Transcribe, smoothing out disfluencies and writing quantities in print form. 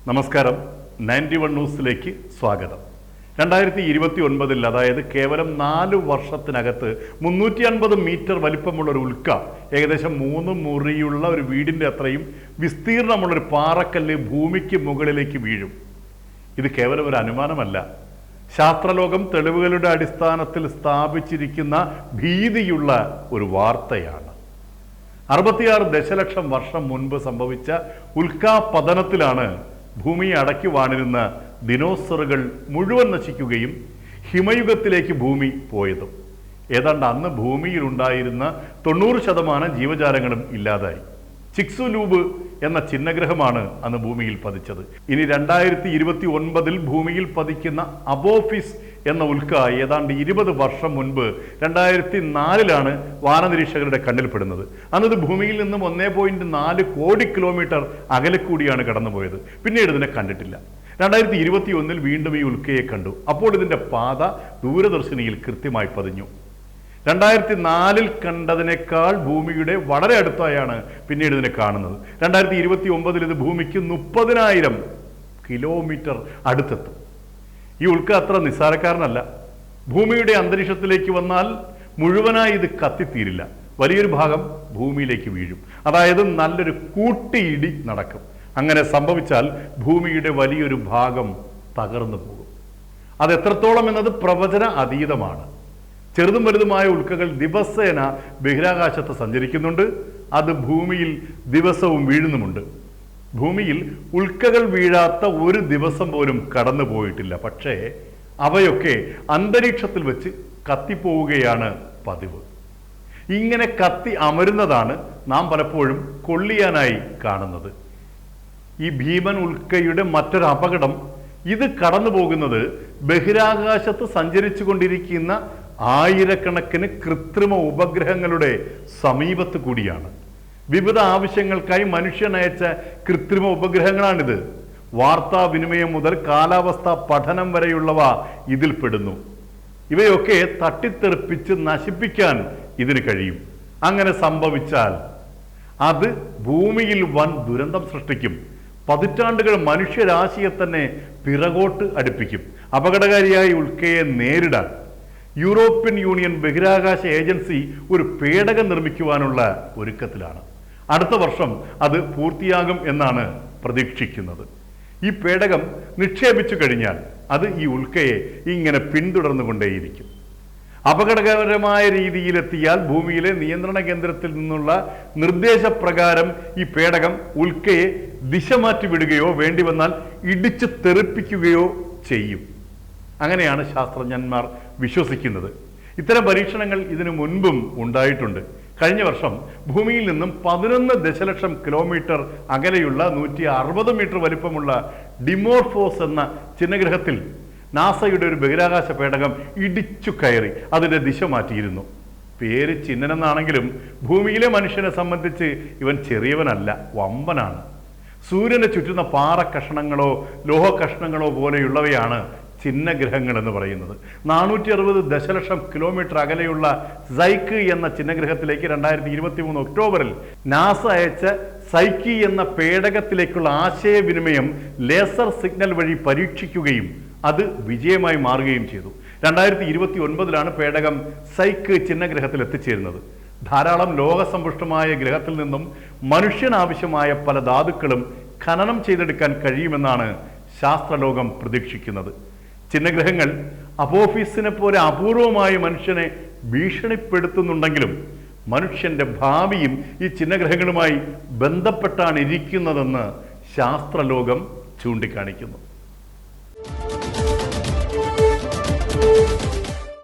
നമസ്കാരം. 91 ന്യൂസിലേക്ക് സ്വാഗതം. 2029 അതായത് കേവലം 4 വർഷത്തിനകത്ത് 350 മീറ്റർ വലിപ്പമുള്ള ഒരു ഉൽക്ക, ഏകദേശം 3 മുറിയുള്ള ഒരു വീടിൻ്റെ അത്രയും വിസ്തീർണമുള്ളൊരു പാറക്കല്ല് ഭൂമിക്ക് മുകളിലേക്ക് വീഴും. ഇത് കേവലം ഒരു അനുമാനമല്ല, ശാസ്ത്രലോകം തെളിവുകളുടെ അടിസ്ഥാനത്തിൽ സ്ഥാപിച്ചിരിക്കുന്ന ഭീതിയുള്ള ഒരു വാർത്തയാണ്. 66 ദശലക്ഷം വർഷം മുൻപ് സംഭവിച്ച ഉൽക്കാപതനത്തിലാണ് ഭൂമിയെ അടക്കി വാണിരുന്ന ദിനോസറുകൾ മുഴുവൻ നശിക്കുകയും ഹിമയുഗത്തിലേക്ക് ഭൂമി പോയതും. ഏതാണ്ട് അന്ന് ഭൂമിയിൽ ഉണ്ടായിരുന്ന 90% ജീവജാലങ്ങളും ഇല്ലാതായി. ചിക്സുലൂബ് എന്ന ചിഹ്നഗ്രഹമാണ് അന്ന് ഭൂമിയിൽ പതിച്ചത്. ഇനി 2029 ഭൂമിയിൽ പതിക്കുന്ന അബോഫിസ് എന്ന ഉൽക്ക ഏതാണ്ട് 20 വർഷം മുൻപ് 2004 വാനനിരീക്ഷകരുടെ കണ്ണിൽപ്പെടുന്നത്. അന്നത് ഭൂമിയിൽ നിന്നും 1.4 കോടി കിലോമീറ്റർ അകലെ കൂടിയാണ് കടന്നുപോയത്. പിന്നീട് ഇതിനെ കണ്ടിട്ടില്ല. 2021 വീണ്ടും ഈ ഉൽക്കയെ കണ്ടു. അപ്പോൾ ഇതിൻ്റെ പാത ദൂരദർശിനിയിൽ കൃത്യമായി പതിഞ്ഞു. 2004 കണ്ടതിനേക്കാൾ ഭൂമിയുടെ വളരെ അടുത്തായാണ് പിന്നീട് ഇതിനെ കാണുന്നത്. 2029 ഇത് ഭൂമിക്ക് 30,000 കിലോമീറ്റർ അടുത്തെത്തും. ഈ ഉൽക്ക അത്ര നിസ്സാരക്കാരനല്ല. ഭൂമിയുടെ അന്തരീക്ഷത്തിലേക്ക് വന്നാൽ മുഴുവനായി ഇത് കത്തിത്തീരില്ല. വലിയൊരു ഭാഗം ഭൂമിയിലേക്ക് വീഴും. അതായത് നല്ലൊരു കൂട്ടിയിടി നടക്കും. അങ്ങനെ സംഭവിച്ചാൽ ഭൂമിയുടെ വലിയൊരു ഭാഗം തകർന്നു പോകും. അത് എത്രത്തോളം എന്നത് പ്രവചന അതീതമാണ്. ചെറുതും വലുതുമായ ഉൽക്കകൾ ദിവസേന ബഹിരാകാശത്ത് സഞ്ചരിക്കുന്നുണ്ട്. അത് ഭൂമിയിൽ ദിവസവും വീഴുന്നുമുണ്ട്. ഭൂമിയിൽ ഉൽക്കകൾ വീഴാത്ത ഒരു ദിവസം പോലും കടന്നു പോയിട്ടില്ല. പക്ഷേ അവയൊക്കെ അന്തരീക്ഷത്തിൽ വെച്ച് കത്തിപ്പോവുകയാണ് പതിവ്. ഇങ്ങനെ കത്തി അമരുന്നതാണ് നാം പലപ്പോഴും കൊള്ളിയാനായി കാണുന്നത്. ഈ ഭീമൻ ഉൽക്കയുടെ മറ്റൊരു അപകടം, ഇത് കടന്നു പോകുന്നത് ബഹിരാകാശത്ത് സഞ്ചരിച്ചു കൊണ്ടിരിക്കുന്ന ആയിരക്കണക്കിന് കൃത്രിമ ഉപഗ്രഹങ്ങളുടെ സമീപത്ത് കൂടിയാണ്. വിവിധ ആവശ്യങ്ങൾക്കായി മനുഷ്യൻ അയച്ച കൃത്രിമ ഉപഗ്രഹങ്ങളാണിത്. വാർത്താവിനിമയം മുതൽ കാലാവസ്ഥ പഠനം വരെയുള്ളവ ഇതിൽപ്പെടുന്നു. ഇവയൊക്കെ തട്ടിത്തെറിപ്പിച്ച് നശിപ്പിക്കാൻ ഇതിന് കഴിയും. അങ്ങനെ സംഭവിച്ചാൽ അത് ഭൂമിയിൽ വൻ ദുരന്തം സൃഷ്ടിക്കും. പതിറ്റാണ്ടുകൾ മനുഷ്യരാശിയെ തന്നെ പിറകോട്ട് അടുപ്പിക്കും. അപകടകാരിയായ ഉൽക്കയെ നേരിടാൻ യൂറോപ്യൻ യൂണിയൻ ബഹിരാകാശ ഏജൻസി ഒരു പേടകം നിർമ്മിക്കുവാനുള്ള ഒരുക്കത്തിലാണ്. അടുത്ത വർഷം അത് പൂർത്തിയാകും എന്നാണ് പ്രതീക്ഷിക്കുന്നത്. ഈ പേടകം നിക്ഷേപിച്ചു കഴിഞ്ഞാൽ അത് ഈ ഉൽക്കയെ ഇങ്ങനെ പിന്തുടർന്നുകൊണ്ടേയിരിക്കും. അപകടകരമായ രീതിയിലെത്തിയാൽ ഭൂമിയിലെ നിയന്ത്രണ കേന്ദ്രത്തിൽ നിന്നുള്ള നിർദ്ദേശപ്രകാരം ഈ പേടകം ഉൽക്കയെ ദിശ മാറ്റി വിടുകയോ വേണ്ടി വന്നാൽ ഇടിച്ചു തെറിപ്പിക്കുകയോ ചെയ്യും. അങ്ങനെയാണ് ശാസ്ത്രജ്ഞന്മാർ വിശ്വസിക്കുന്നത്. ഇത്തരം പരീക്ഷണങ്ങൾ ഇതിനു മുൻപും ഉണ്ടായിട്ടുണ്ട്. കഴിഞ്ഞ വർഷം ഭൂമിയിൽ നിന്നും 11 ദശലക്ഷം കിലോമീറ്റർ അകലെയുള്ള 160 മീറ്റർ വലിപ്പമുള്ള ഡിമോർഫോസ് എന്ന ചിഹ്നഗ്രഹത്തിൽ നാസയുടെ ഒരു ബഹിരാകാശ പേടകം ഇടിച്ചു കയറി അതിൻ്റെ ദിശ മാറ്റിയിരുന്നു. പേര് ചിഹ്നനെന്നാണെങ്കിലും ഭൂമിയിലെ മനുഷ്യനെ സംബന്ധിച്ച് ഇവൻ ചെറിയവനല്ല, വമ്പനാണ്. സൂര്യനെ ചുറ്റുന്ന പാറ കഷണങ്ങളോ ലോഹ കഷണങ്ങളോ പോലെയുള്ളവയാണ് ചിഹ്നഗ്രഹങ്ങൾ എന്ന് പറയുന്നത്. 460 ദശലക്ഷം കിലോമീറ്റർ അകലെയുള്ള സൈക്ക് എന്ന ചിഹ്നഗ്രഹത്തിലേക്ക് 2023 ഒക്ടോബറിൽ നാസ അയച്ച സൈക്കി എന്ന പേടകത്തിലേക്കുള്ള ആശയവിനിമയം ലേസർ സിഗ്നൽ വഴി പരീക്ഷിക്കുകയും അത് വിജയമായി മാറുകയും ചെയ്തു. 2029 പേടകം സൈക്ക് ചിഹ്നഗ്രഹത്തിൽ എത്തിച്ചേരുന്നത്. ധാരാളം ലോകസമ്പുഷ്ടമായ ഗ്രഹത്തിൽ നിന്നും മനുഷ്യനാവശ്യമായ പല ധാതുക്കളും ഖനനം ചെയ്തെടുക്കാൻ കഴിയുമെന്നാണ് ശാസ്ത്രലോകം പ്രതീക്ഷിക്കുന്നത്. ചിഹ്നഗ്രഹങ്ങൾ അപോഫീസിനെ പോലെ അപൂർവമായി മനുഷ്യനെ ഭീഷണിപ്പെടുത്തുന്നുണ്ടെങ്കിലും മനുഷ്യന്റെ ഭാവിയും ഈ ചിഹ്നഗ്രഹങ്ങളുമായി ബന്ധപ്പെട്ടാണ് ഇരിക്കുന്നതെന്ന് ശാസ്ത്രലോകം ചൂണ്ടിക്കാണിക്കുന്നു.